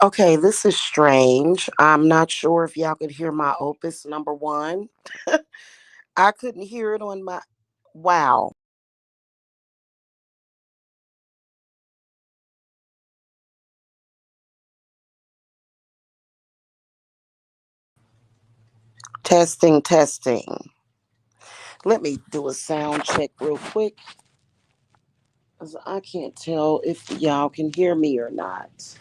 Okay, this is strange. I'm not sure if y'all could hear my opus number one. I couldn't hear it on my. Wow. Testing, testing. Let me do a sound check real quick, 'cause I can't tell if y'all can hear me or not.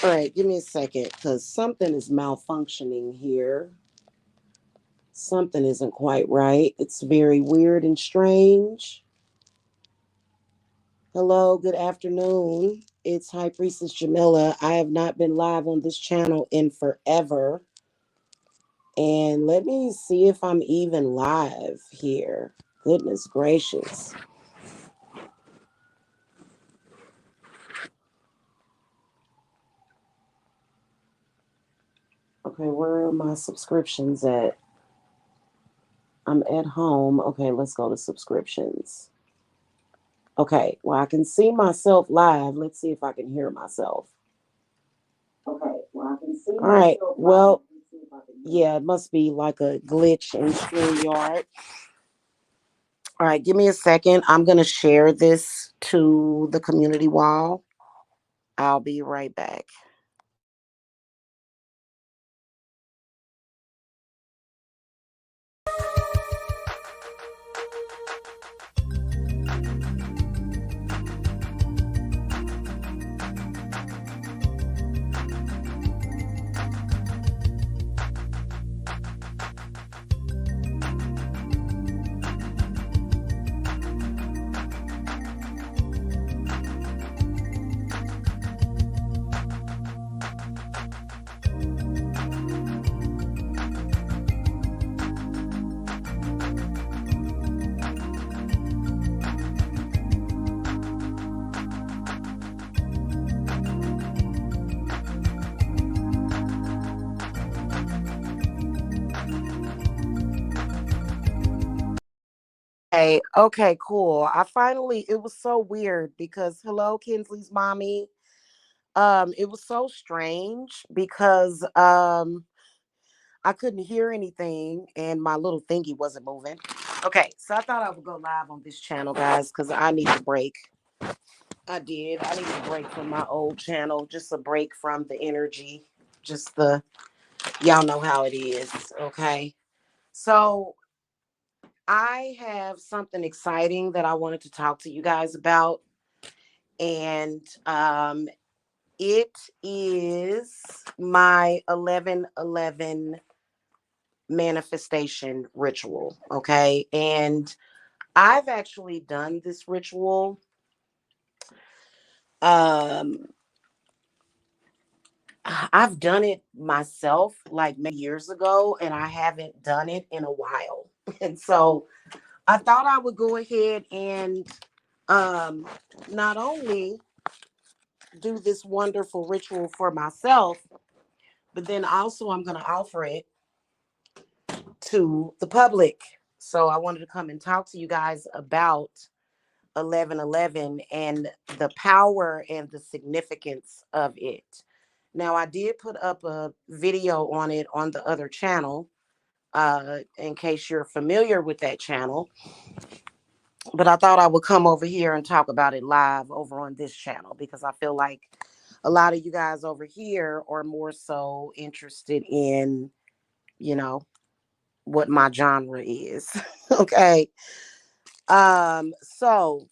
All right, give me a second, because something is malfunctioning here. Something isn't quite right. It's very weird and strange. Hello, good afternoon. It's High Priestess Jamila. I have not been live on this channel in forever. And let me see if I'm even live here. Goodness gracious. Okay, where are my subscriptions at? I'm at home. Okay, let's go to subscriptions. Okay, well, I can see myself live. Let's see if I can hear myself. Okay, well, I can see myself. All right, well, yeah, it must be like a glitch in StreamYard. All right, give me a second. I'm going to share this to the community wall. I'll be right back. Hey, okay, cool. It was so weird because hello, Kinsley's mommy. It was so strange because I couldn't hear anything and my little thingy wasn't moving. Okay, so I thought I would go live on this channel, guys, because I need a break. I did. I need a break from my old channel, just a break from the energy. Just the y'all know how it is, okay? So I have something exciting that I wanted to talk to you guys about. And it is my 11/11 manifestation ritual. Okay. And I've actually done this ritual. Um, I've done it myself like many years ago, and I haven't done it in a while. And so I thought I would go ahead and um, not only do this wonderful ritual for myself, but then also I'm going to offer it to the public. So I wanted to come and talk to you guys about 11/11 and the power and the significance of it. Now, I did put up a video on it on the other channel, in case you're familiar with that channel. But I thought I would come over here and talk about it live over on this channel because I feel like a lot of you guys over here are more so interested in, you know, what my genre is. Okay. So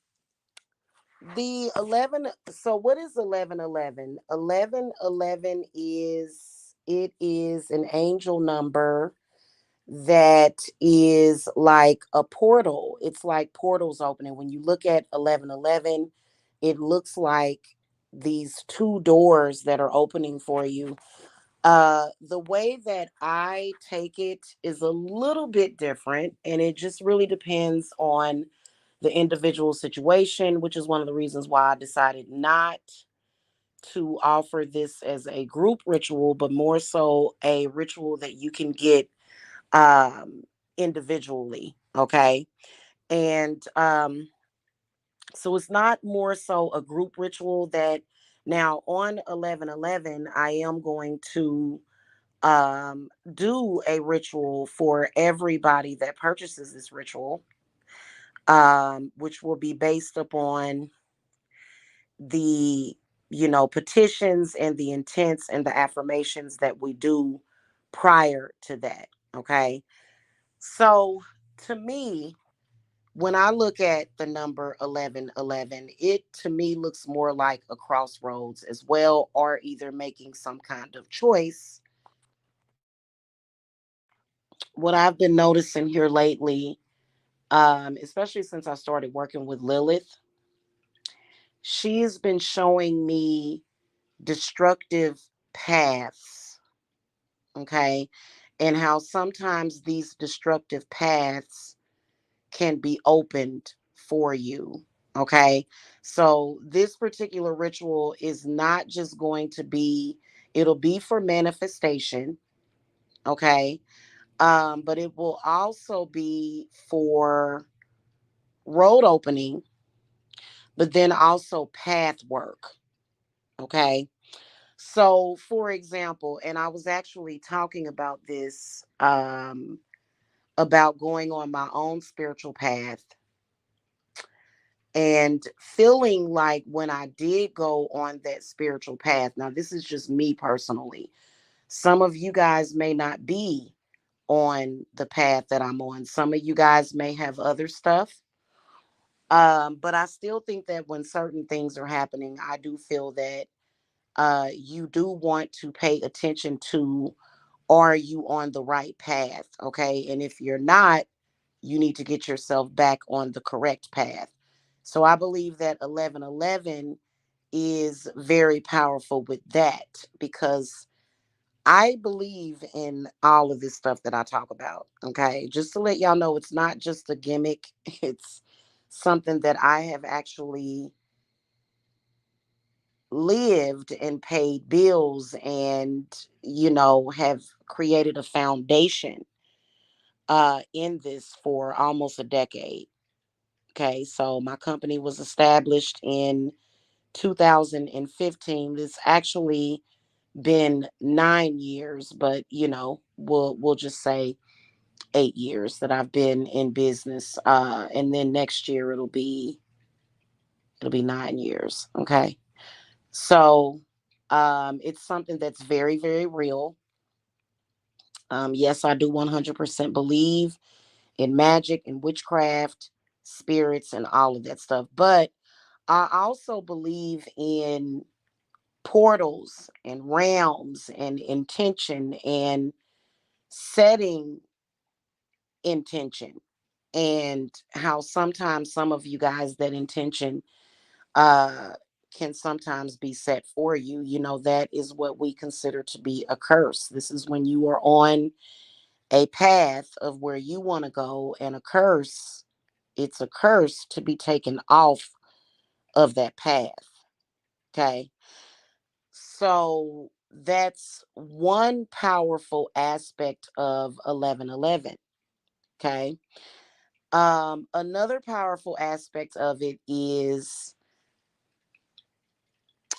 the 11, so what is 11/11? 11/11 is an angel number that is like a portal. It's like portals opening. When you look at 11/11, it looks like these two doors that are opening for you. The way that I take it is a little bit different, and it just really depends on the individual situation, which is one of the reasons why I decided not to offer this as a group ritual, but more so a ritual that you can get um, individually. Okay. And so it's not more so a group ritual that Now on 11/11, I am going to do a ritual for everybody that purchases this ritual, which will be based upon the, petitions and the intents and the affirmations that we do prior to that. Okay. So to me, when I look at the number 11/11, it to me looks more like a crossroads as well, or either making some kind of choice. What I've been noticing here lately, especially since I started working with Lilith, she's been showing me destructive paths, okay? And how sometimes these destructive paths can be opened for you, okay? So this particular ritual is not just going to be, it'll be for manifestation, okay? But it will also be for road opening, but then also path work, okay? So, for example, and I was actually talking about this, about going on my own spiritual path and feeling like when I did go on that spiritual path. Now, this is just me personally. Some of you guys may not be on the path that I'm on. Some of you guys may have other stuff. But I still think that when certain things are happening, I do feel that you do want to pay attention to, are you on the right path? Okay. And if you're not, you need to get yourself back on the correct path. So I believe that 11/11 is very powerful with that, because I believe in all of this stuff that I talk about. Okay. Just to let y'all know, it's not just a gimmick, it's something that I have actually lived and paid bills and, have created a foundation in this for almost a decade. Okay. So my company was established in 2015. It's actually been 9 years, but we'll just say 8 years that I've been in business. And then next year it'll be 9 years. Okay. So it's something that's very, very real. Yes, I do 100% believe in magic and witchcraft, spirits, and all of that stuff. But I also believe in portals and realms and intention and setting intention, and how sometimes some of you guys, that intention uh can sometimes be set for you. That is what we consider to be a curse. This is when you are on a path of where you want to go, and a curse, it's a curse to be taken off of that path. Okay. So that's one powerful aspect of 11/11. Okay. Another powerful aspect of it is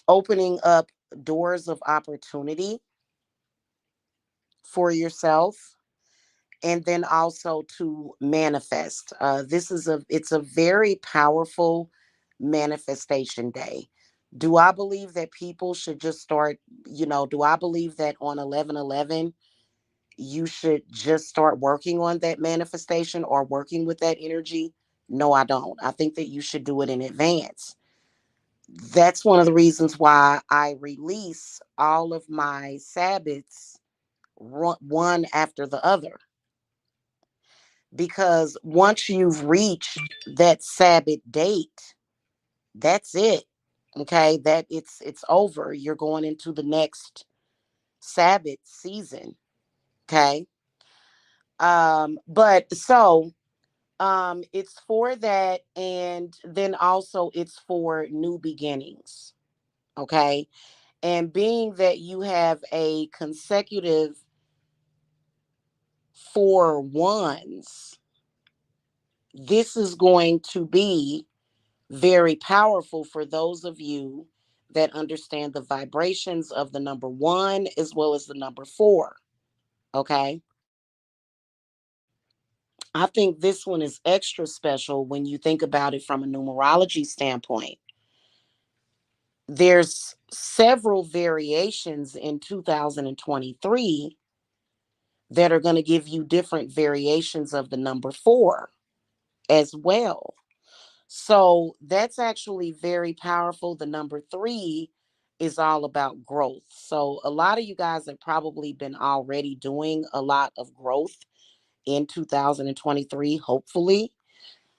opening up doors of opportunity for yourself, and then also to manifest. It's a very powerful manifestation day. Do I believe that people should just start, do I believe that on 11/11 you should just start working on that manifestation or working with that energy? No, I don't. I think that you should do it in advance. That's one of the reasons why I release all of my Sabbaths one after the other, because once you've reached that Sabbath date, that's it. Okay, that it's over. You're going into the next Sabbath season. Okay. But so it's for that, and then also it's for new beginnings. Okay. And being that you have a consecutive 4 ones, this is going to be very powerful for those of you that understand the vibrations of the number one as well as the number four. Okay. I think this one is extra special when you think about it from a numerology standpoint. There's several variations in 2023 that are going to give you different variations of the number four as well. So that's actually very powerful. The number three is all about growth. So a lot of you guys have probably been already doing a lot of growth in 2023, hopefully.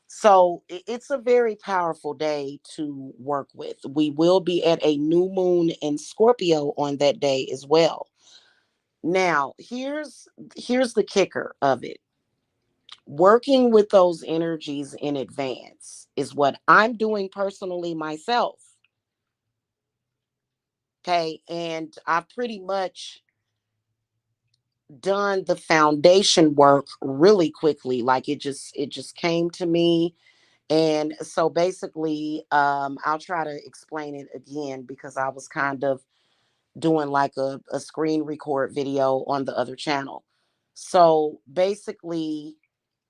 So it's a very powerful day to work with. We will be at a new moon in Scorpio on that day as well. Now, here's the kicker of it. Working with those energies in advance is what I'm doing personally myself. Okay, and I've pretty much done the foundation work really quickly. Like it just came to me. And so basically, I'll try to explain it again because I was kind of doing like a screen record video on the other channel. So basically,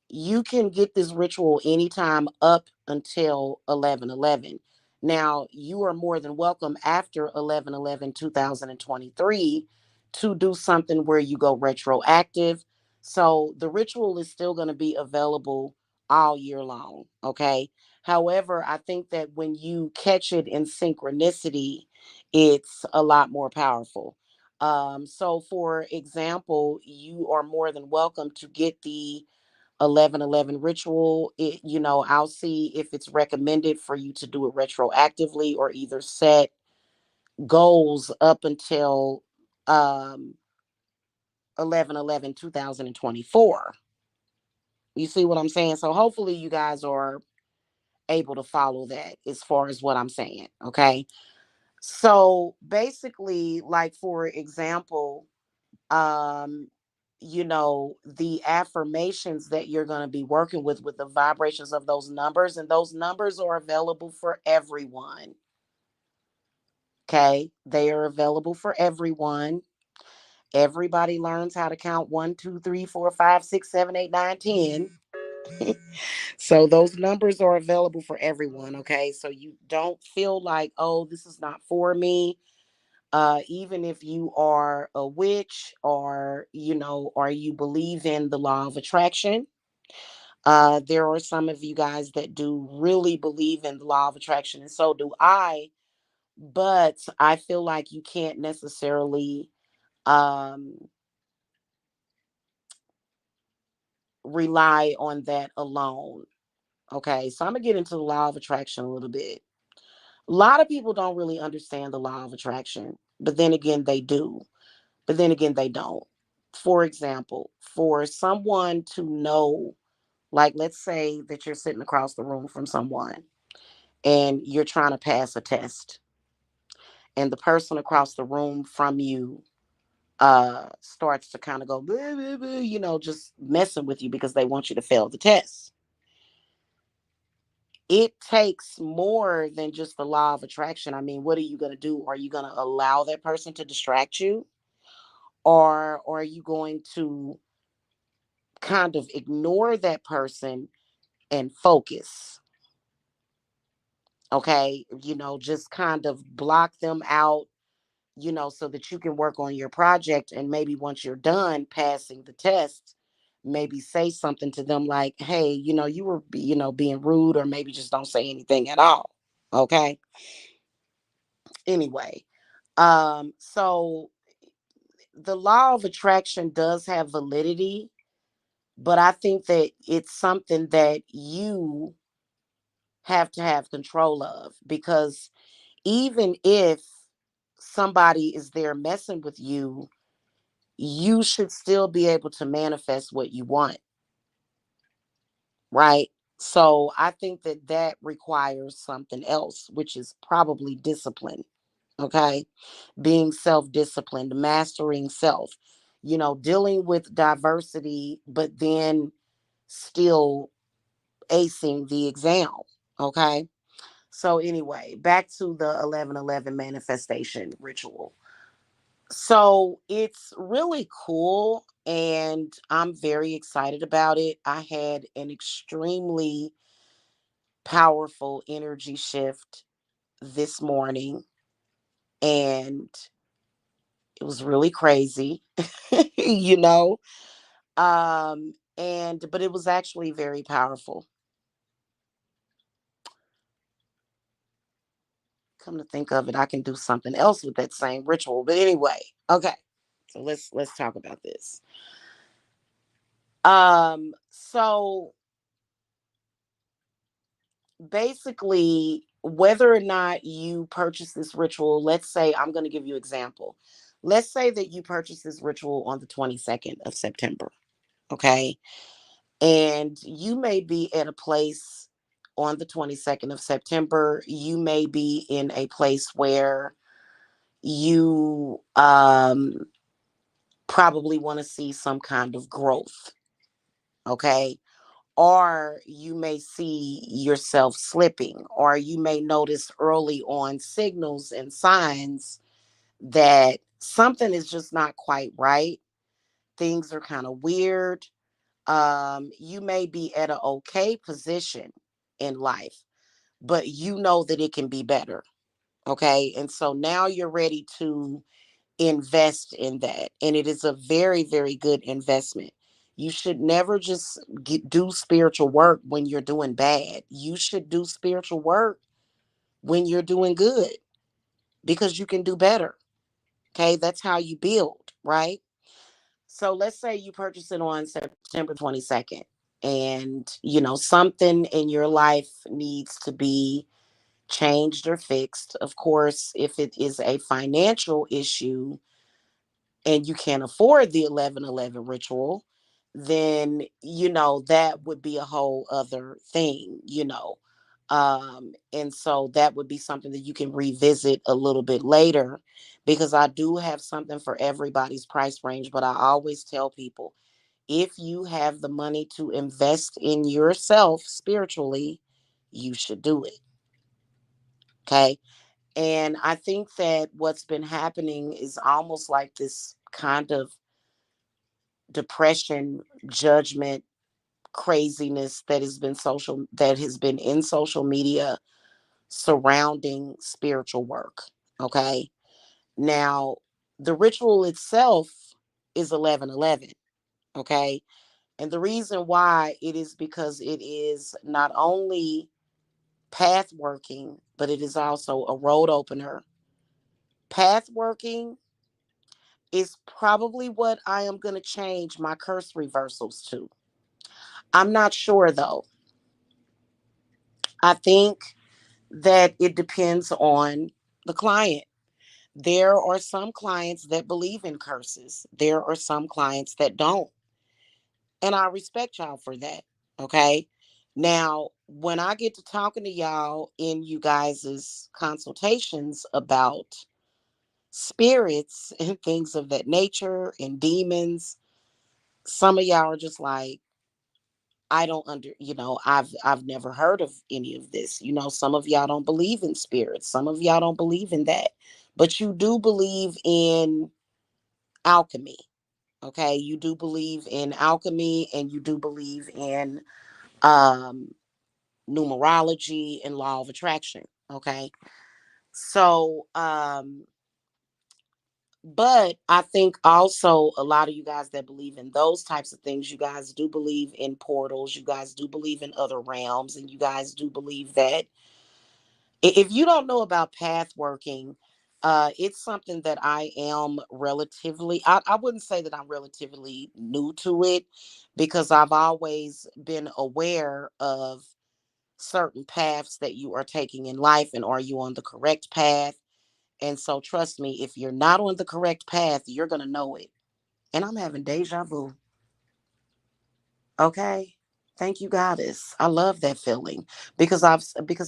you can get this ritual anytime up until 11/11. Now, you are more than welcome after 11/11/2023 to do something where you go retroactive. So the ritual is still going to be available all year long. Okay. However, I think that when you catch it in synchronicity, it's a lot more powerful. So, for example, you are more than welcome to get the 11/11 ritual. I'll see if it's recommended for you to do it retroactively or either set goals up until 11/11/2024. You see what I'm saying? So hopefully you guys are able to follow that as far as what I'm saying. Okay. So basically, like for example, um the affirmations that you're going to be working with the vibrations of those numbers, and those numbers are available for everyone. Okay, they are available for everyone. Everybody learns how to count 1, 2, 3, 4, 5, 6, 7, 8, 9, 10. So those numbers are available for everyone. Okay, so you don't feel like, oh, this is not for me. Even if you are a witch, or you believe in the law of attraction. There are some of you guys that do really believe in the law of attraction, and so do I. But I feel like you can't necessarily um, rely on that alone. Okay, so I'm gonna get into the law of attraction a little bit. A lot of people don't really understand the law of attraction, but then again, they do. But then again, they don't. For example, for someone to know, like, let's say that you're sitting across the room from someone and you're trying to pass a test, and the person across the room from you starts to kind of go, "Blah, blah, blah," just messing with you because they want you to fail the test. It takes more than just the law of attraction. I mean, what are you going to do? Are you going to allow that person to distract you? Or are you going to kind of ignore that person and focus? Okay, just kind of block them out, so that you can work on your project. And maybe once you're done passing the test, maybe say something to them like, hey, you were, being rude, or maybe just don't say anything at all. Okay. Anyway, so the law of attraction does have validity, but I think that it's something that you have to have control of, because even if somebody is there messing with you, you should still be able to manifest what you want, right? So I think that that requires something else, which is probably discipline. Okay, being self-disciplined, mastering self, dealing with diversity, but then still acing the exam. Okay, So anyway, back to the 1111 manifestation ritual. So it's really cool and I'm very excited about it. I had an extremely powerful energy shift this morning and it was really crazy, you know. And but it was actually very powerful. Come to think of it, I can do something else with that same ritual. But anyway, okay. So let's talk about this. So basically, whether or not you purchase this ritual, let's say I'm going to give you an example. Let's say that you purchase this ritual on the 22nd of September, okay? And you may be at a place on the 22nd of September, you may be in a place where you probably want to see some kind of growth, okay? Or you may see yourself slipping, or you may notice early on signals and signs that something is just not quite right. Things are kind of weird. You may be at an okay position in life, but you know that it can be better. Okay. And so now you're ready to invest in that. And it is a very, very good investment. You should never just do spiritual work when you're doing bad. You should do spiritual work when you're doing good because you can do better. Okay. That's how you build, right? So let's say you purchase it on September 22nd and something in your life needs to be changed or fixed. Of course, if it is a financial issue, and you can't afford the 1111 ritual, then that would be a whole other thing. And so that would be something that you can revisit a little bit later, because I do have something for everybody's price range. But I always tell people, if you have the money to invest in yourself spiritually, you should do it. Okay. And I think that what's been happening is almost like this kind of depression, judgment, craziness that has been in social media surrounding spiritual work. Okay. Now, the ritual itself is 1111. Okay. And the reason why it is because it is not only path working, but it is also a road opener. Path working is probably what I am going to change my curse reversals to. I'm not sure though. I think that it depends on the client. There are some clients that believe in curses. There are some clients that don't. And I respect y'all for that. Okay. Now, when I get to talking to y'all in you guys' consultations about spirits and things of that nature and demons, some of y'all are just like, I don't I've never heard of any of this. Some of y'all don't believe in spirits. Some of y'all don't believe in that. But you do believe in alchemy. Okay? You do believe in alchemy and you do believe in um numerology and law of attraction. Okay? So but I think also a lot of you guys that believe in those types of things, you guys do believe in portals, you guys do believe in other realms, and you guys do believe that if you don't know about path working, it's something that I am I wouldn't say that I'm relatively new to it, because I've always been aware of certain paths that you are taking in life, and are you on the correct path? And so, trust me, if you're not on the correct path, you're going to know it. And I'm having deja vu. Okay. Thank you, Goddess. I love that feeling because I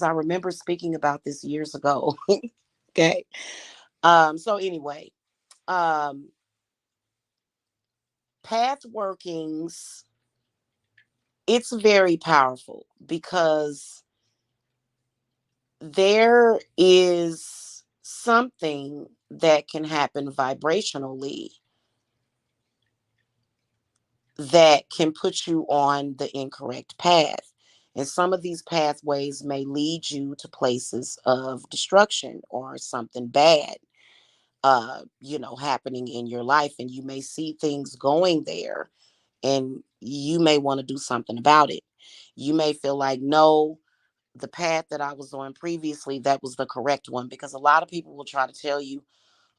remember speaking about this years ago. Okay. So anyway, um, path workings, it's very powerful because there is something that can happen vibrationally that can put you on the incorrect path. And some of these pathways may lead you to places of destruction or something bad, happening in your life. And you may see things going there and you may want to do something about it. You may feel like, no, the path that I was on previously, that was the correct one. Because a lot of people will try to tell you,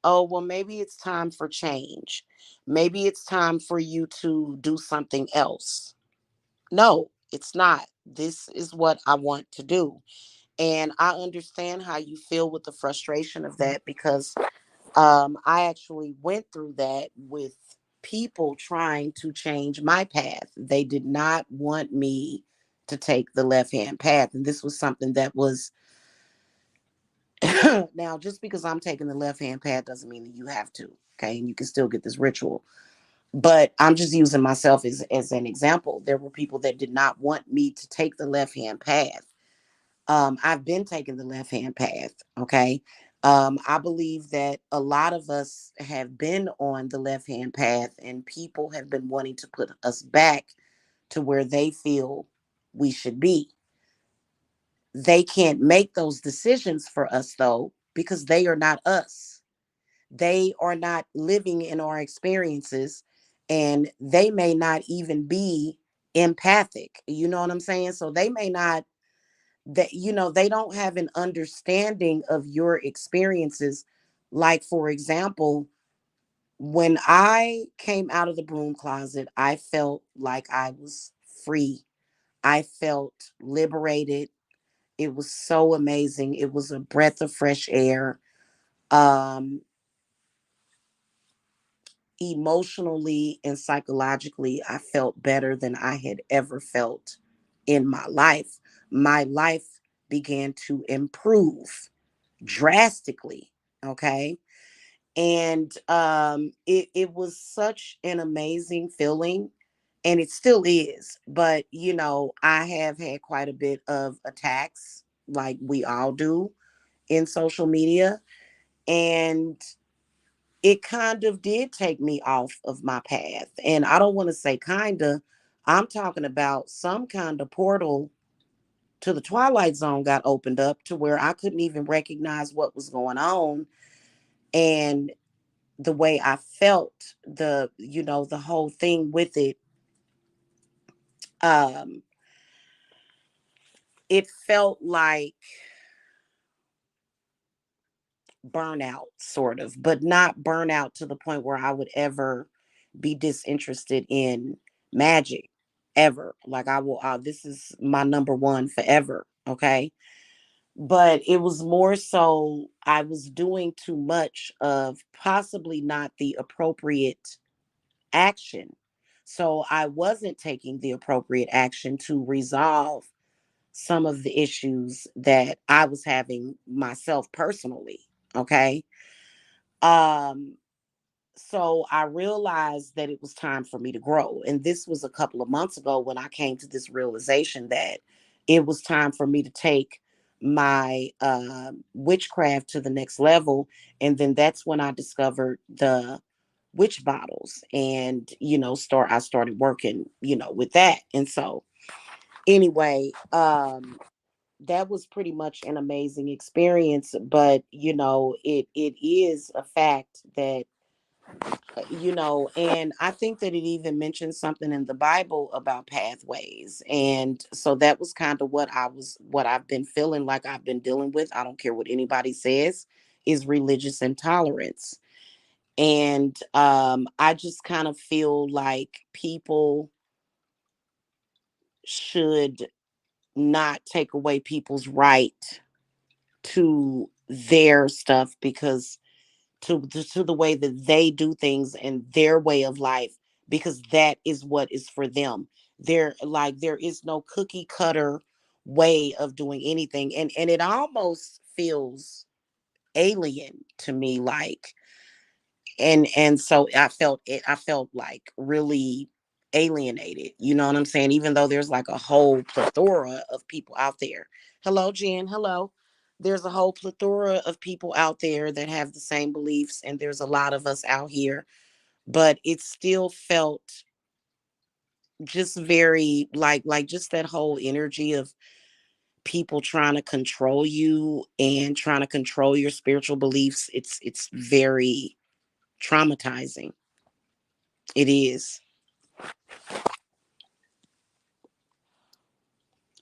oh, well, maybe it's time for change. Maybe it's time for you to do something else. No, it's not. This is what I want to do. And I understand how you feel with the frustration of that because I actually went through that with people trying to change my path. They did not want me to take the left hand path. And this was something that was now, just because I'm taking the left hand path doesn't mean that you have to. Okay. And you can still get this ritual. But I'm just using myself as an example. There were people that did not want me to take the left hand path. I've been taking the left hand path. Okay. I believe that a lot of us have been on the left hand path, and people have been wanting to put us back to where they feel we should be. They can't make those decisions for us, though, because they are not us. They are not living in our experiences, and they may not even be empathic. You know what I'm saying? So they may not, that they don't have an understanding of your experiences. Like, for example, when I came out of the broom closet, I felt like I was free. I felt liberated. It was so amazing. It was a breath of fresh air. um Emotionally and psychologically, I felt better than I had ever felt in my life. My life began to improve drastically. Okay. And it was such an amazing feeling. And it still is. But, I have had quite a bit of attacks, like we all do, in social media. And it kind of did take me off of my path. And I don't want to say kind of, I'm talking about some kind of portal to the Twilight Zone got opened up to where I couldn't even recognize what was going on. And the way I felt, the whole thing with it, um, it felt like burnout, sort of, but not burnout to the point where I would ever be disinterested in magic ever. Like, I will, this is my number one forever. Okay. But it was more so I was doing too much of possibly not the appropriate action. So I wasn't taking the appropriate action to resolve some of the issues that I was having myself personally. Okay. Um, so I realized that it was time for me to grow. And this was a couple of months ago when I came to this realization that it was time for me to take my witchcraft to the next level. And then that's when I discovered the witch bottles, and I started working with that. And so anyway, that was pretty much an amazing experience. But it is a fact that and I think that it even mentions something in the Bible about pathways. And so that was kind of what I've been feeling like I've been dealing with. I don't care what anybody says, is religious intolerance. And I just kind of feel like people should not take away people's right to their stuff, because to the way that they do things and their way of life, because that is what is for them. There is no cookie cutter way of doing anything, and it almost feels alien to me, like, and so I felt like really alienated. You know what I'm saying? Even though there's like a whole plethora of people out there. Hello, Jen. Hello. there's a whole plethora of people out there that have the same beliefs, and there's a lot of us out here, but it still felt just very like just that whole energy of people trying to control you and trying to control your spiritual beliefs. It's very traumatizing. It is.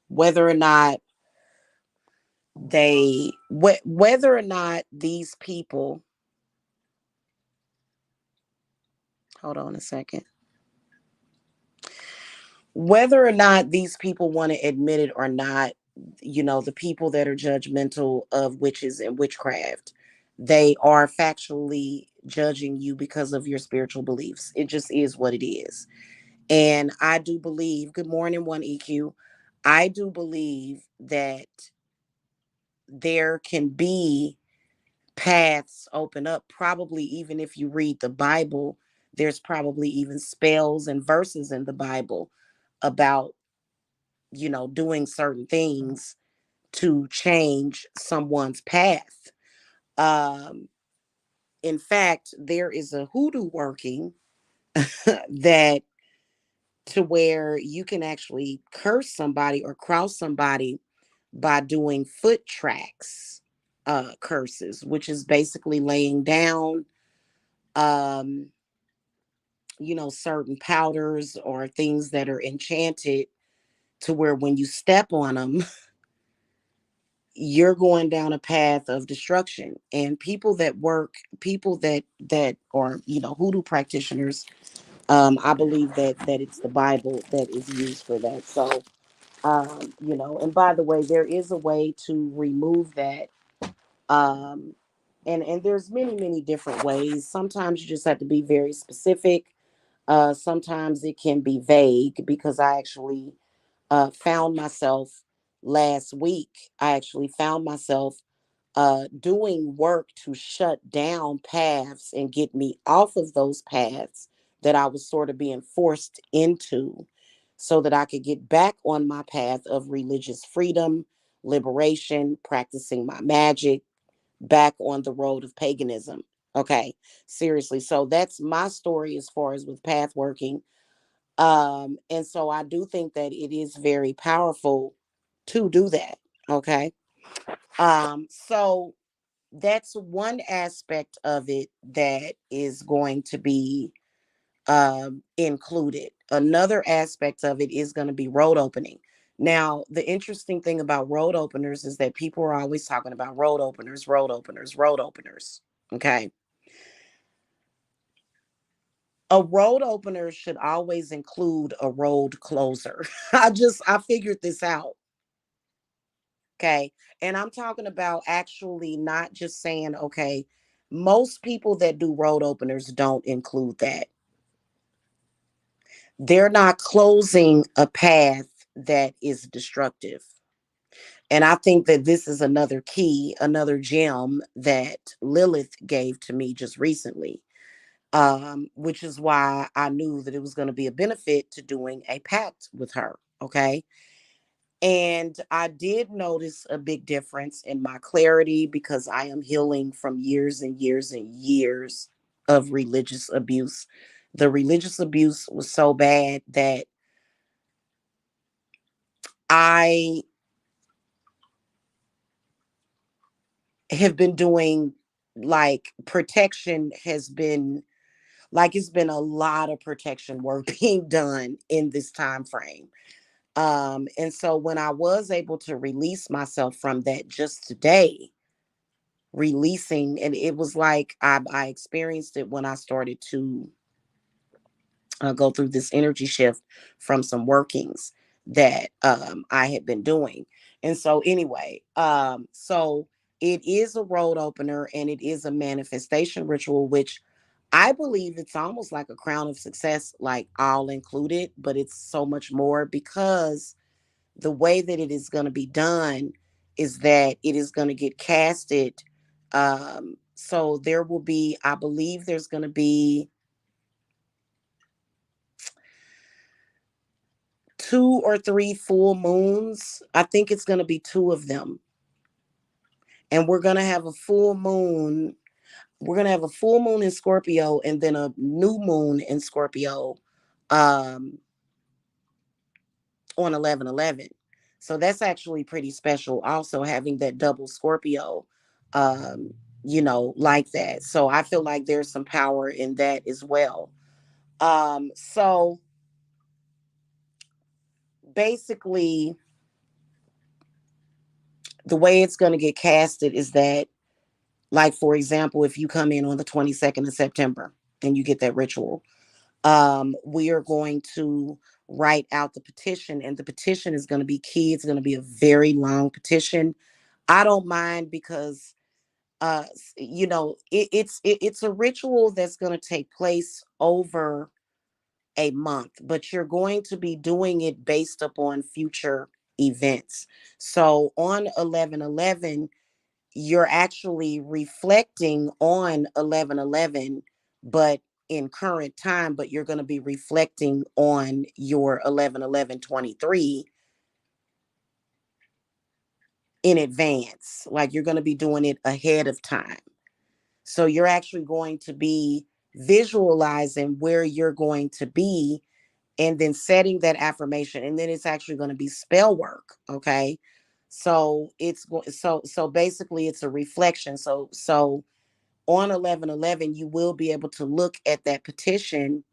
Whether or not whether or not these people, hold on a second, whether or not these people want to admit it or not, the people that are judgmental of witches and witchcraft, they are factually judging you because of your spiritual beliefs. It just is what it is. And I do believe, good morning, 1EQ. I do believe that there can be paths open up, probably even if you read the Bible. There's probably even spells and verses in the Bible about, doing certain things to change someone's path. Um, in fact, there is a hoodoo working that to where you can actually curse somebody or cross somebody by doing foot tracks curses, which is basically laying down um certain powders or things that are enchanted to where when you step on them you're going down a path of destruction. And people that are hoodoo practitioners, I believe that it's the Bible that is used for that. So and by the way, there is a way to remove that. um and there's many different ways. Sometimes you just have to be very specific. Sometimes it can be vague, because I actually found myself last week. I actually found myself doing work to shut down paths and get me off of those paths that I was sort of being forced into, so that I could get back on my path of religious freedom, liberation, practicing my magic, back on the road of paganism. Okay, seriously. So that's my story as far as with path working. And so I do think that it is very powerful to do that. Okay. So that's one aspect of it that is going to be included. Another aspect of it is going to be road opening. Now, the interesting thing about road openers is that people are always talking about road openers, road openers, road openers. Okay. A road opener should always include a road closer. I figured this out. Okay. And I'm talking about actually not just saying, okay, most people that do road openers don't include that. They're not closing a path that is destructive. And I think that this is another key, another gem that Lilith gave to me just recently, which is why I knew that it was going to be a benefit to doing a pact with her. Okay. And I did notice a big difference in my clarity, because I am healing from years and years and years of religious abuse. The religious abuse was so bad that I have been doing, like, protection has been, like, it's been a lot of protection work being done in this time frame. And so when I was able to release myself from that just today, releasing, and it was like I experienced it when I started to go through this energy shift from some workings that I had been doing. And so anyway, so it is a road opener and it is a manifestation ritual, which I believe it's almost like a crown of success, like all included, but it's so much more, because the way that it is going to be done is that it is going to get casted. So there will be, I believe there's going to be 2 or 3 full moons. I think it's going to be 2 of them. And we're going to have a full moon. We're going to have a full moon in Scorpio and then a new moon in Scorpio um, on 11/11. So that's actually pretty special, also having that double Scorpio, um, like that. So I feel like there's some power in that as well. So basically, the way it's going to get casted is that, like, for example, if you come in on the 22nd of September and you get that ritual, we are going to write out the petition, and the petition is going to be key. It's going to be a very long petition. I don't mind because it's a ritual that's going to take place over a month, but you're going to be doing it based upon future events. So on 11/11, you're actually reflecting on 11/11, but in current time, but you're going to be reflecting on your 11/11/23 in advance. Like, you're going to be doing it ahead of time. So you're actually going to be visualizing where you're going to be and then setting that affirmation, and then it's actually going to be spell work. Okay. So so basically it's a reflection. So on 11/11 you will be able to look at that petition,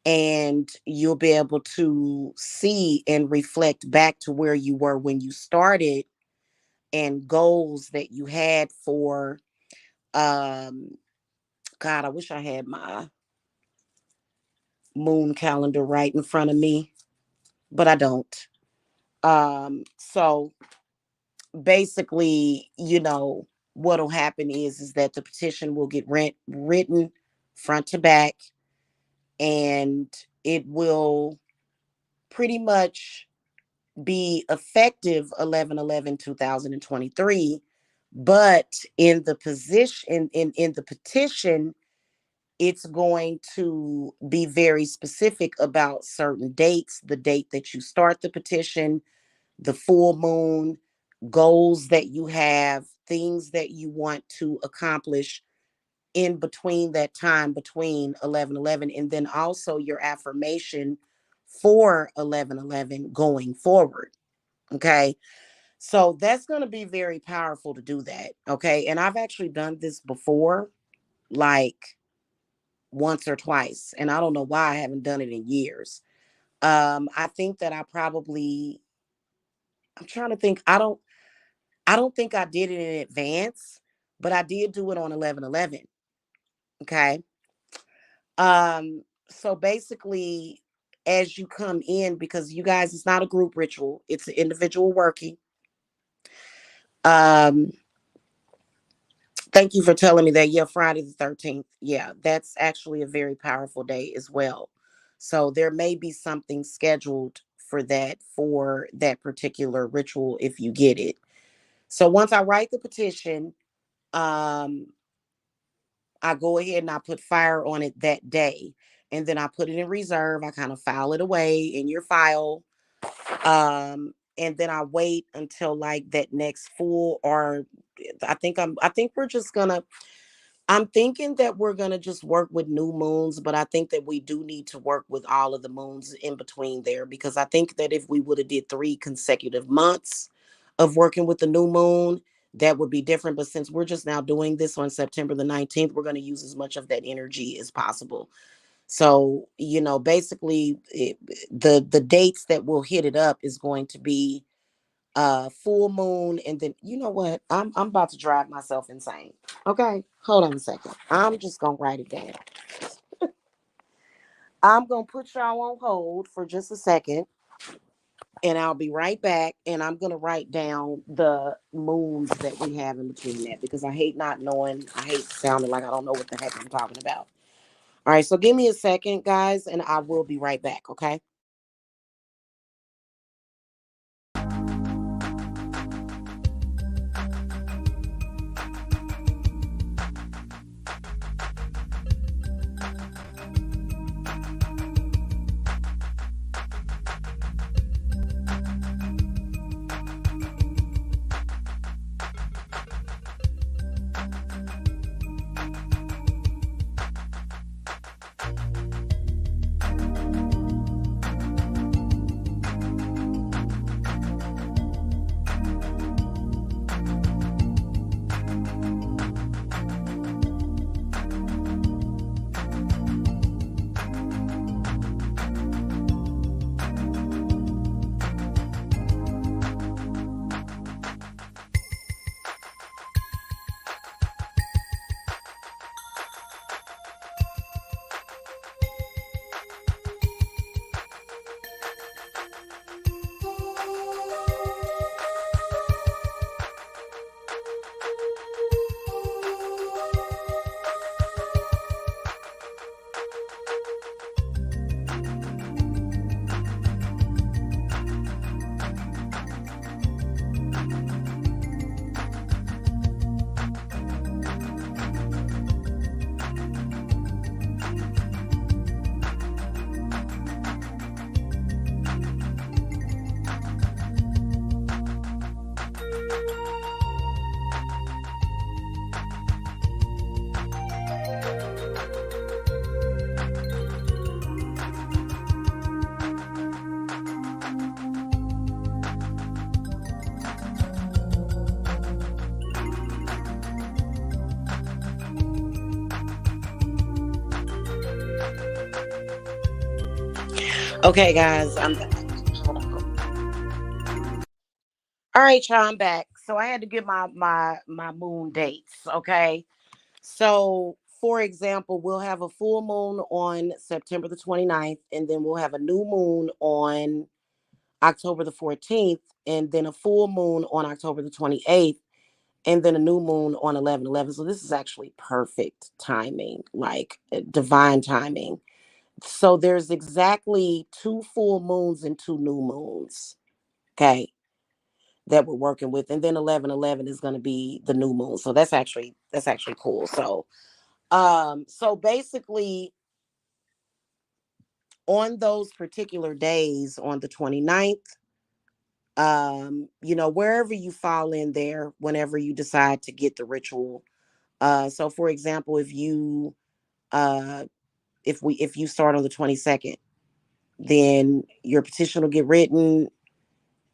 and you'll be able to see and reflect back to where you were when you started, and goals that you had for um God, I wish I had my moon calendar right in front of me, but I don't. So basically, what'll happen is that the petition will get written front to back, and it will pretty much be effective 11/11/2023. But in the position in the petition, it's going to be very specific about certain dates, the date that you start the petition, the full moon, goals that you have, things that you want to accomplish in between that time between 11/11, and then also your affirmation for 11/11 going forward. Okay. So that's going to be very powerful to do that. Okay. And I've actually done this before, like once or twice, and I don't know why I haven't done it in years. I think that I'm trying to think. I don't think I did it in advance, but I did do it on 11/11. Okay. So basically, as you come in, because you guys, it's not a group ritual, it's an individual working. Um, Thank you for telling me that. Yeah, Friday the 13th. Yeah, that's actually a very powerful day as well. So there may be something scheduled for that particular ritual if you get it. So once I write the petition, um, I go ahead and I put fire on it that day. And then I put it in reserve. I kind of file it away in your file. And then I wait until like that next full, or I think we're just gonna I'm thinking that we're going to just work with new moons, but I think that we do need to work with all of the moons in between there, because I think that if we would have did 3 consecutive months of working with the new moon, that would be different. But since we're just now doing this on September the 19th, we're going to use as much of that energy as possible. So, basically the dates that will hit it up is going to be full moon, and then you know what, I'm about to drive myself insane. Okay, hold on a second, I'm just gonna write it down. I'm gonna put y'all on hold for just a second, and I'll be right back, and I'm gonna write down the moons that we have in between that, because I hate sounding like I don't know what the heck I'm talking about. All right, so give me a second, guys, and I will be right back. Okay. Okay, guys, I'm back. Hold on. All right, y'all, I'm back. So I had to get my moon dates. Okay, so for example, we'll have a full moon on September the 29th, and then we'll have a new moon on October the 14th, and then a full moon on October the 28th, and then a new moon on 11/11. So this is actually perfect timing, like divine timing. So there's exactly two full moons and two new moons. Okay, that we're working with, and then 11/11 is going to be the new moon. So that's actually cool. So basically on those particular days, on the 29th, wherever you fall in there, whenever you decide to get the ritual. So for example, uh if you start on the 22nd, then your petition will get written.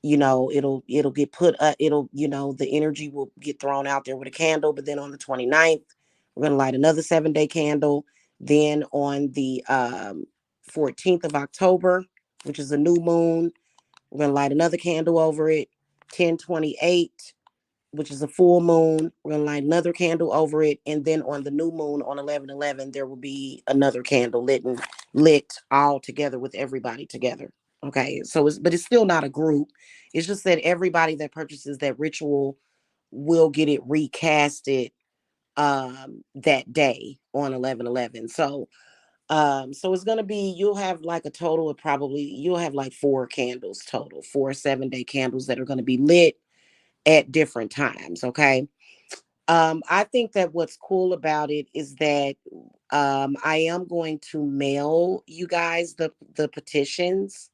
It'll get put it'll the energy will get thrown out there with a candle. But then on the 29th, we're going to light another 7-day candle. Then on the 14th of October, which is a new moon, we're going to light another candle over it. 10/28, which is a full moon, we're going to light another candle over it. And then on the new moon on 11/11, there will be another candle lit all together with everybody together. Okay, so it's still not a group. It's just that everybody that purchases that ritual will get it recasted that day on 11/11. So it's gonna be, you'll have like a total of, probably you'll have like four candles total, 4 7-day candles that are gonna be lit at different times. Okay. I think that what's cool about it is that I am going to mail you guys the petitions,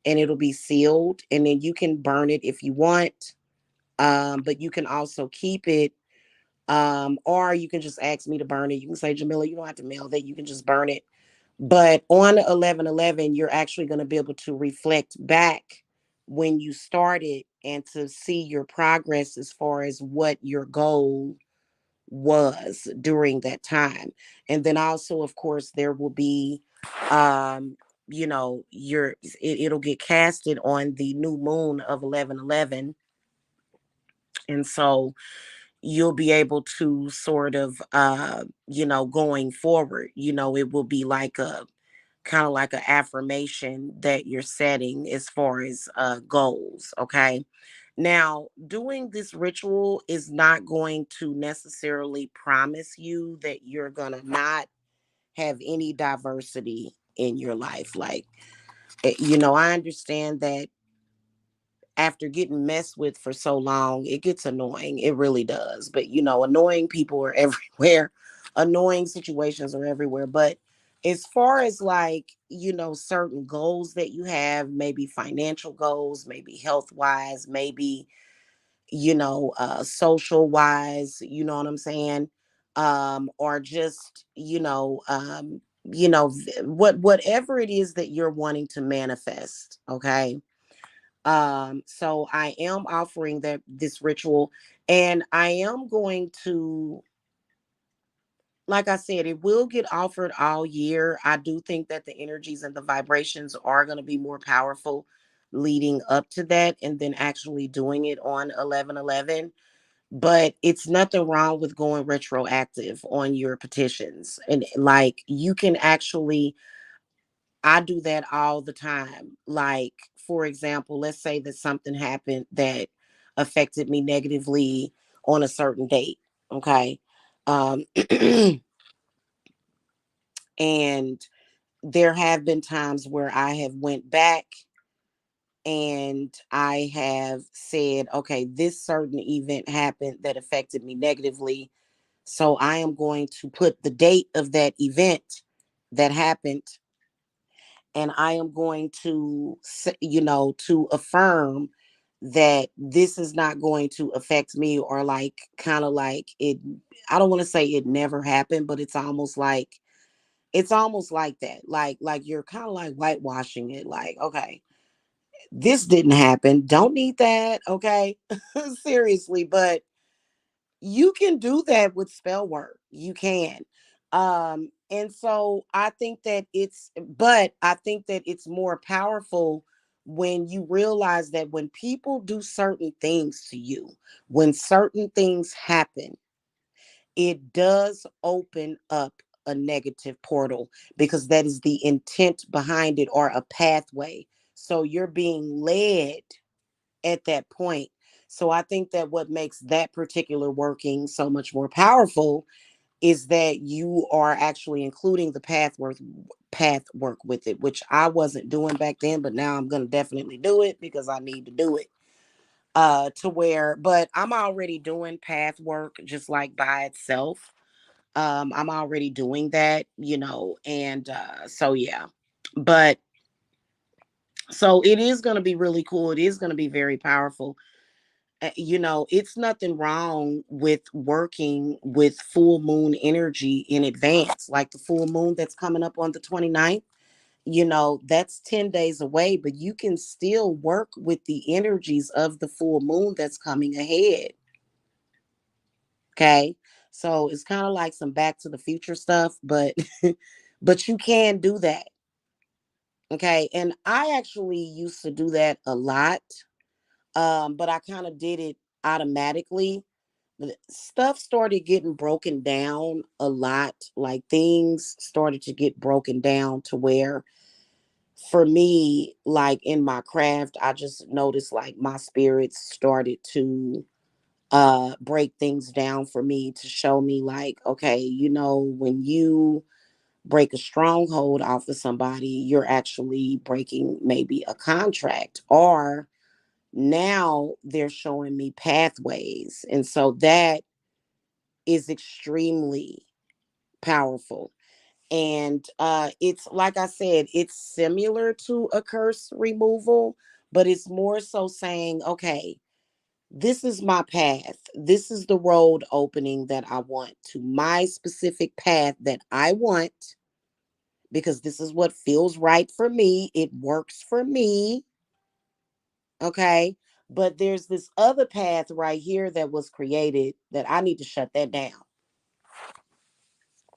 and it'll be sealed, and then you can burn it if you want. But you can also keep it, or you can just ask me to burn it. You can say, Jamila, you don't have to mail that, you can just burn it. But on 11/11, you're actually going to be able to reflect back when you started and to see your progress as far as what your goal was during that time. And then also, of course, there will be, it'll get casted on the new moon of 11/11. And so you'll be able to sort of, going forward, it will be like a kind of like an affirmation that you're setting as far as goals. Okay. Now, doing this ritual is not going to necessarily promise you that you're going to not have any diversity in your life. Like, I understand that after getting messed with for so long, it gets annoying. It really does. But annoying people are everywhere. Annoying situations are everywhere. But as far as like, certain goals that you have, maybe financial goals, maybe health wise, maybe, social wise, you know what I'm saying? Or just, whatever it is that you're wanting to manifest. Okay. So I am offering that this ritual, and I am going to, like I said, it will get offered all year. I do think that the energies and the vibrations are going to be more powerful leading up to that, and then actually doing it on 11/11. But it's nothing wrong with going retroactive on your petitions. And like, you can actually, I do that all the time. Like, for example, let's say that something happened that affected me negatively on a certain date. Okay. Um, and there have been times where I have went back and I have said, okay, this certain event happened that affected me negatively. So I am going to put the date of that event that happened, and I am going to, to affirm that this is not going to affect me, or like, kind of like it. I don't want to say it never happened, but it's almost like that. Like you're kind of like whitewashing it. Like, okay, this didn't happen. Don't need that. Okay, seriously, but you can do that with spell work. You can. And so I think that but I think that it's more powerful when you realize that when people do certain things to you, when certain things happen, it does open up a negative portal, because that is the intent behind it, or a pathway. So you're being led at that point. So I think that what makes that particular working so much more powerful is that you are actually including the path work with it, which I wasn't doing back then, but now I'm going to definitely do it because I need to do it. To where, but I'm already doing path work just like by itself. I'm already doing that, and so yeah. But so it is going to be really cool. It is going to be very powerful. It's nothing wrong with working with full moon energy in advance, like the full moon that's coming up on the 29th. That's 10 days away, but you can still work with the energies of the full moon that's coming ahead. Okay. So it's kind of like some back to the future stuff, but but you can do that. Okay. And I actually used to do that a lot. But I kind of did it automatically. But stuff started getting broken down a lot. Like things started to get broken down to where, for me, like in my craft, I just noticed like my spirits started to break things down for me to show me like, okay, when you break a stronghold off of somebody, you're actually breaking maybe a contract, or now they're showing me pathways. And so that is extremely powerful. And it's like I said, it's similar to a curse removal, but it's more so saying, okay, this is my path. This is the road opening that I want, to my specific path that I want, because this is what feels right for me. It works for me. Okay. But there's this other path right here that was created that I need to shut that down.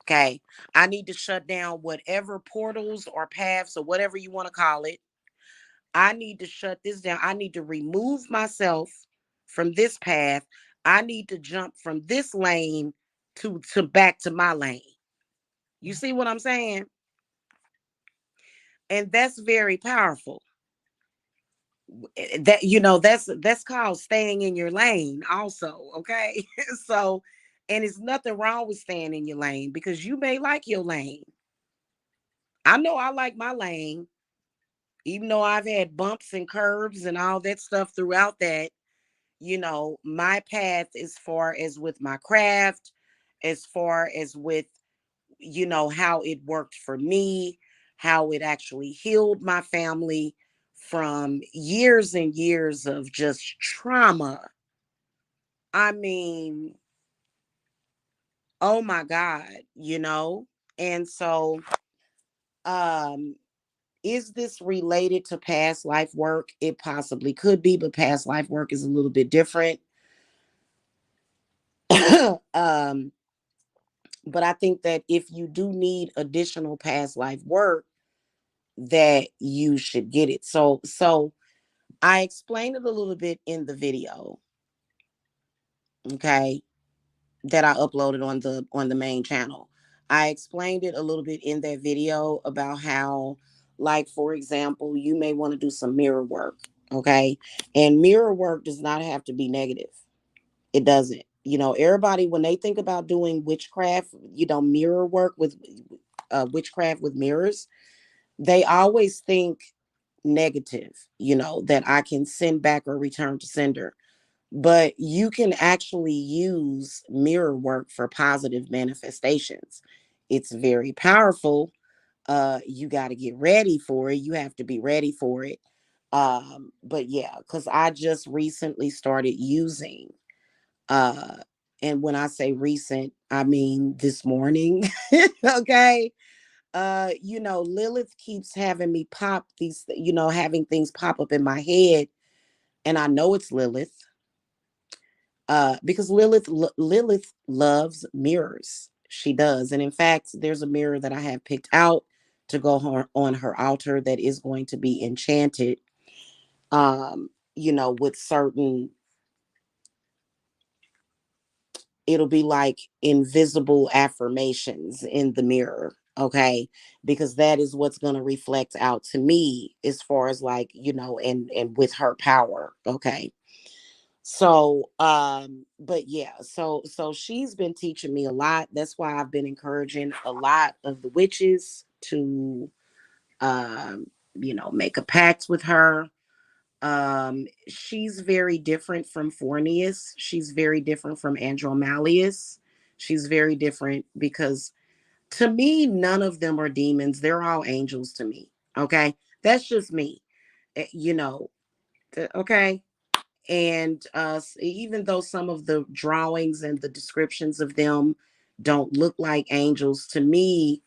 Okay. I need to shut down whatever portals or paths or whatever you want to call it. I need to shut this down. I need to remove myself from this path. I need to jump from this lane to back to my lane. You see what I'm saying? And that's very powerful. That's called staying in your lane also, okay? So, and it's nothing wrong with staying in your lane, because you may like your lane. I know I like my lane, even though I've had bumps and curves and all that stuff throughout that. My path, as far as with my craft, as far as with, how it worked for me, how it actually healed my family from years and years of just trauma. I mean, oh my God, you know? And so, um, is this related to past life work? It possibly could be, but past life work is a little bit different. um, but I think that if you do need additional past life work, that you should get it. So I explained it a little bit in the video, okay, that I uploaded on the main channel. I explained it a little bit in that video about how, like, for example, you may want to do some mirror work, okay? And mirror work does not have to be negative. It doesn't. Everybody, when they think about doing witchcraft, mirror work with witchcraft with mirrors, they always think negative, that I can send back or return to sender. But you can actually use mirror work for positive manifestations. It's very powerful. You got to get ready for it. You have to be ready for it. But yeah, because I just recently started using, uh, and when I say recent, I mean this morning. Okay. Lilith keeps having me pop these, having things pop up in my head, and I know it's Lilith, because Lilith loves mirrors. She does. And in fact, there's a mirror that I have picked out to go on her altar that is going to be enchanted, with certain, it'll be like invisible affirmations in the mirror. Okay. Because that is what's going to reflect out to me as far as like, and with her power. Okay. So but yeah, so she's been teaching me a lot. That's why I've been encouraging a lot of the witches to um make a pact with her. She's very different from Fornius. She's very different from Andromalius. She's very different because to me none of them are demons. They're all angels to me. Okay? That's just me. Eh, You know, okay? And even though some of the drawings and the descriptions of them don't look like angels to me,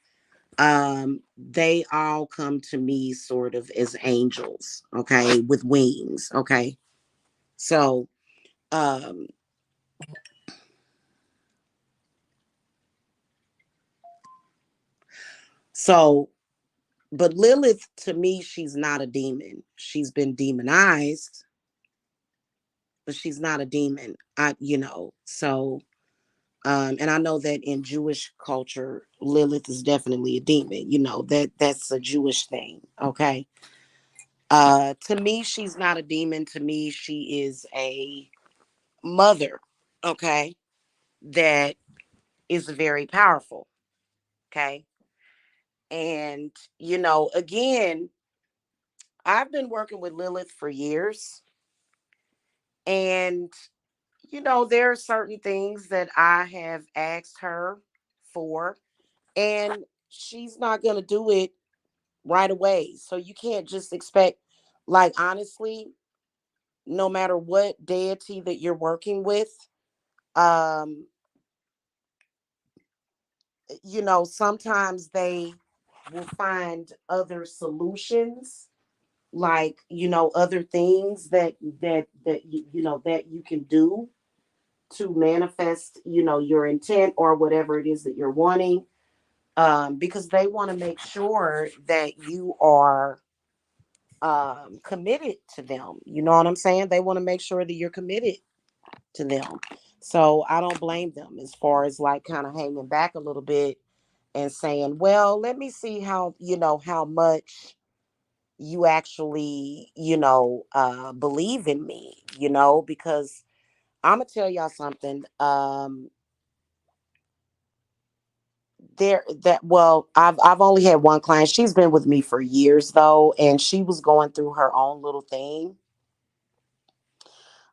they all come to me sort of as angels, okay, with wings. Okay. So um so but Lilith to me, she's not a demon. She's been demonized, but she's not a demon. So and I know that in Jewish culture, Lilith is definitely a demon. That's a Jewish thing. Okay. To me, she's not a demon. To me, she is a mother. Okay. That is very powerful. Okay. And, again, I've been working with Lilith for years. And, there are certain things that I have asked her for, and she's not going to do it right away. So you can't just expect, like, honestly, no matter what deity that you're working with, um, sometimes they will find other solutions, like, other things that you can do to manifest, your intent or whatever it is that you're wanting. Because they want to make sure that you are committed to them. You know what I'm saying? They want to make sure that you're committed to them. So I don't blame them as far as like kind of hanging back a little bit and saying, well, let me see how much you actually, believe in me, because I'm gonna tell y'all something. I've only had one client. She's been with me for years though, and she was going through her own little thing.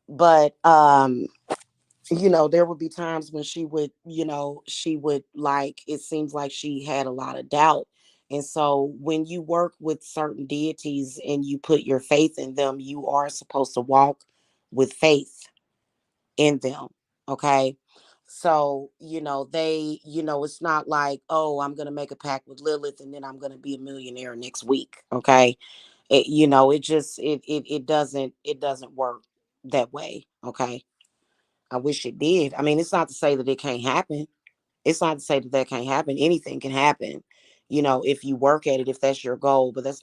But there would be times when she would like, it seems like she had a lot of doubt. And so when you work with certain deities and you put your faith in them, you are supposed to walk with faith in them. Okay. So, it's not like, oh, I'm going to make a pact with Lilith and then I'm going to be a millionaire next week. Okay. It doesn't work that way. Okay. I wish it did. I mean, it's not to say that it can't happen. It's not to say that that can't happen. Anything can happen, if you work at it, if that's your goal. But that's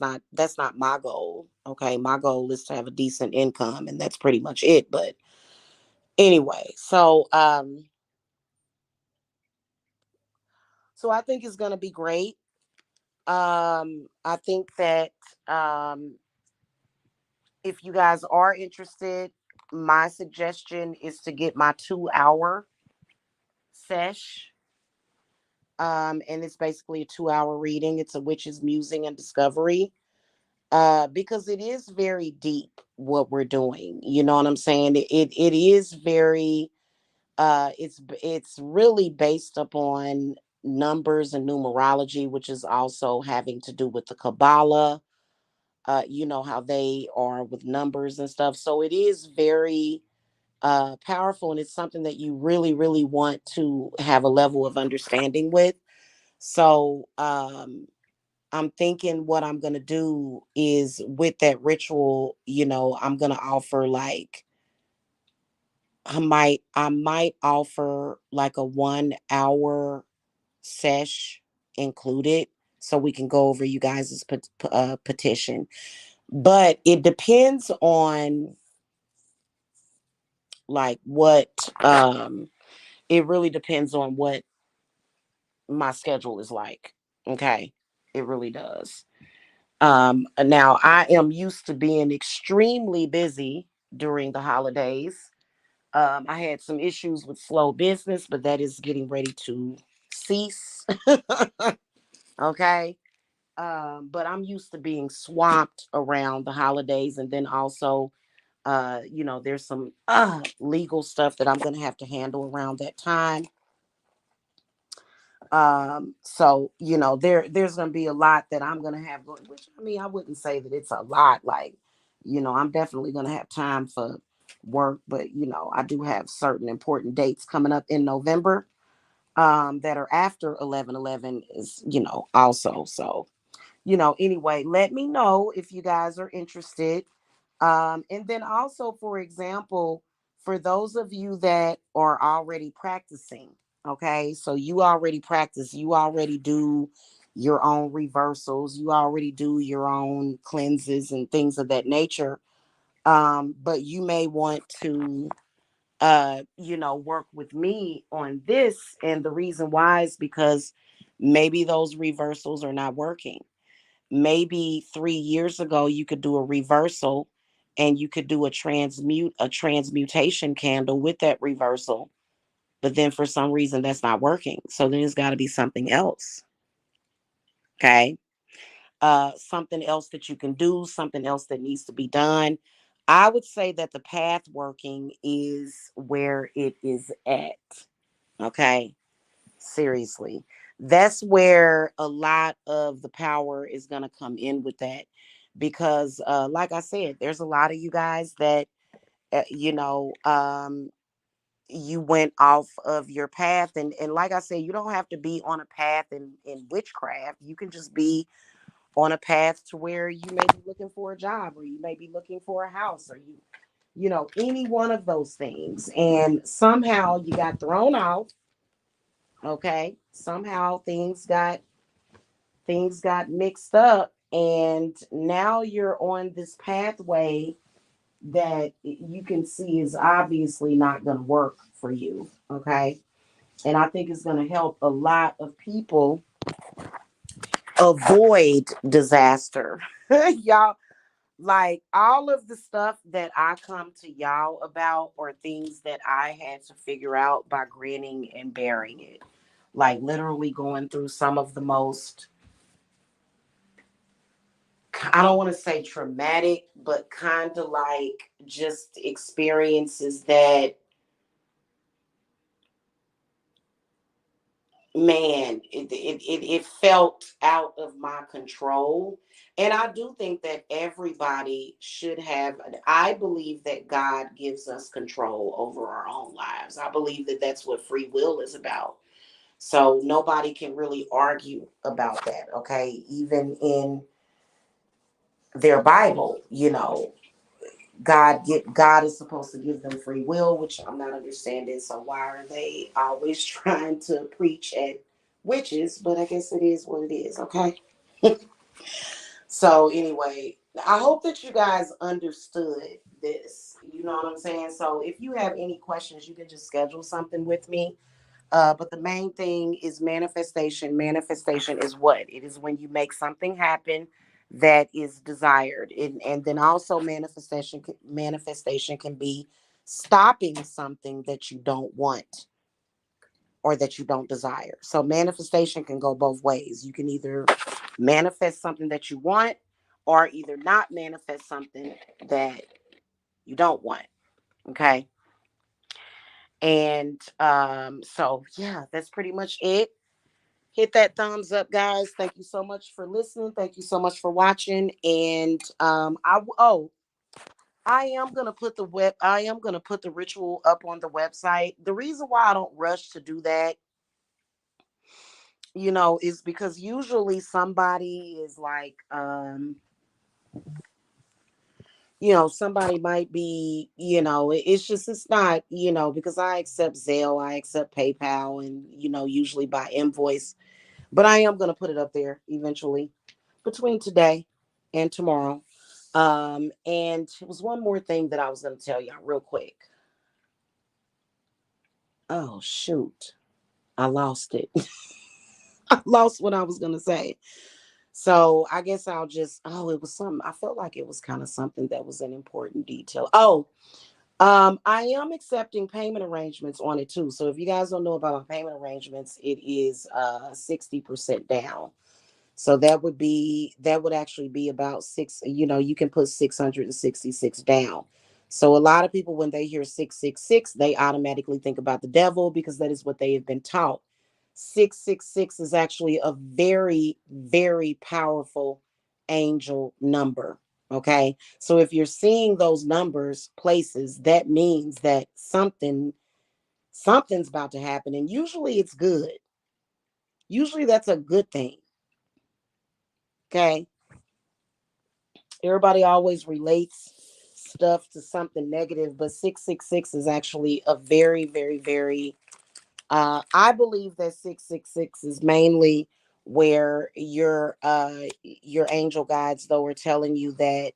not my goal. Okay, my goal is to have a decent income, and that's pretty much it. But anyway, so I think it's gonna be great. I think that um, if you guys are interested, my suggestion is to get my 2 hour sesh. And it's basically a 2 hour reading. It's a witch's musing and discovery. Because it is very deep what we're doing. You know what I'm saying? It is very it's really based upon numbers and numerology, which is also having to do with the Kabbalah. You know how they are with numbers and stuff. So it is very powerful, and it's something that you really, really want to have a level of understanding with. So I'm thinking what I'm gonna do is with that ritual, I'm gonna offer like I might offer like a 1 hour. sesh included, so we can go over you guys' petition. But it depends on like what it really depends on what my schedule is like. Okay. It really does. Now I am used to being extremely busy during the holidays. I had some issues with slow business, but that is getting ready to cease. Okay. But I'm used to being swamped around the holidays, and then also there's some legal stuff that I'm gonna have to handle around that time. So there's gonna be a lot that I'm gonna have going, which I mean I wouldn't say that it's a lot, like, I'm definitely gonna have time for work, but I do have certain important dates coming up in November that are after 11/11 is, also. So anyway, let me know if you guys are interested. And then also, for example, for those of you that are already practicing, okay, so you already practice, you already do your own reversals, you already do your own cleanses and things of that nature. But you may want to work with me on this. And the reason why is because maybe those reversals are not working. Maybe 3 years ago you could do a reversal and you could do a transmutation candle with that reversal, but then for some reason that's not working, so then it's got to be something else. Okay. Something else that you can do, something else that needs to be done. I would say that the path working is where it is at. Okay. Seriously. That's where a lot of the power is going to come in with that. Because, like I said, there's a lot of you guys that, you went off of your path. And like I said, you don't have to be on a path in witchcraft. You can just be on a path to where you may be looking for a job, or you may be looking for a house, or any one of those things. And somehow you got thrown off. Okay. Somehow things got mixed up, and now you're on this pathway that you can see is obviously not going to work for you. Okay. And I think it's going to help a lot of people avoid disaster. Y'all, like, all of the stuff that I come to y'all about are things that I had to figure out by grinning and bearing it. Like, literally going through some of the most, I don't want to say traumatic, but kind of like just experiences that, man, it felt out of my control. And I do think that everybody should have, I believe that God gives us control over our own lives. I believe that that's what free will is about. So nobody can really argue about that. Okay. Even in their Bible, God is supposed to give them free will, which I'm not understanding. So why are they always trying to preach at witches? But I guess it is what it is. Okay. So anyway, I hope that you guys understood this. You know what I'm saying? So if you have any questions, you can just schedule something with me. But the main thing is manifestation. Manifestation is what? It is when you make something happen that is desired. And then also manifestation can be stopping something that you don't want or that you don't desire. So manifestation can go both ways. You can either manifest something that you want, or either not manifest something that you don't want. Okay. And so yeah, that's pretty much it. Hit that thumbs up, guys. Thank you so much for listening. Thank you so much for watching. And I am gonna put the ritual up on the website. The reason why I don't rush to do that, is because usually somebody is like somebody might be, it's just, it's not, because I accept Zelle, I accept PayPal, and, usually by invoice, but I am going to put it up there eventually between today and tomorrow. And it was one more thing that I was going to tell y'all real quick. Oh, shoot. I lost it. I lost what I was going to say. So I guess I'll just, it was something. I felt like it was kind of something that was an important detail. I am accepting payment arrangements on it too. So if you guys don't know about my payment arrangements, it is 60% down. So that would actually be about six, you can put 666 down. So a lot of people, when they hear 666, they automatically think about the devil because that is what they have been taught. 666 is actually a very, very powerful angel number. Okay. So if you're seeing those numbers places, that means that something's about to happen. And usually it's good. Usually that's a good thing. Okay. Everybody always relates stuff to something negative, but 666 is actually a very, very, very, I believe that 666 is mainly where your angel guides though are telling you that,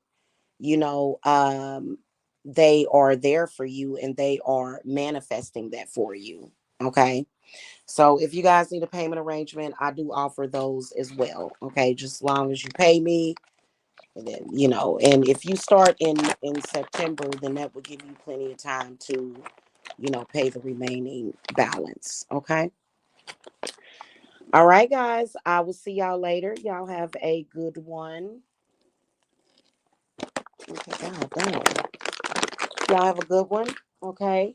you know, um, they are there for you and they are manifesting that for you. Okay. So if you guys need a payment arrangement, I do offer those as well. Okay. Just as long as you pay me, and then, and if you start in September, then that will give you plenty of time to, pay the remaining balance. Okay. All right, guys. I will see y'all later. Y'all have a good one. Okay, God damn. Y'all have a good one. Okay.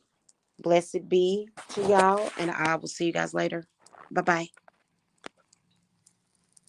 Blessed be to y'all, and I will see you guys later. Bye bye.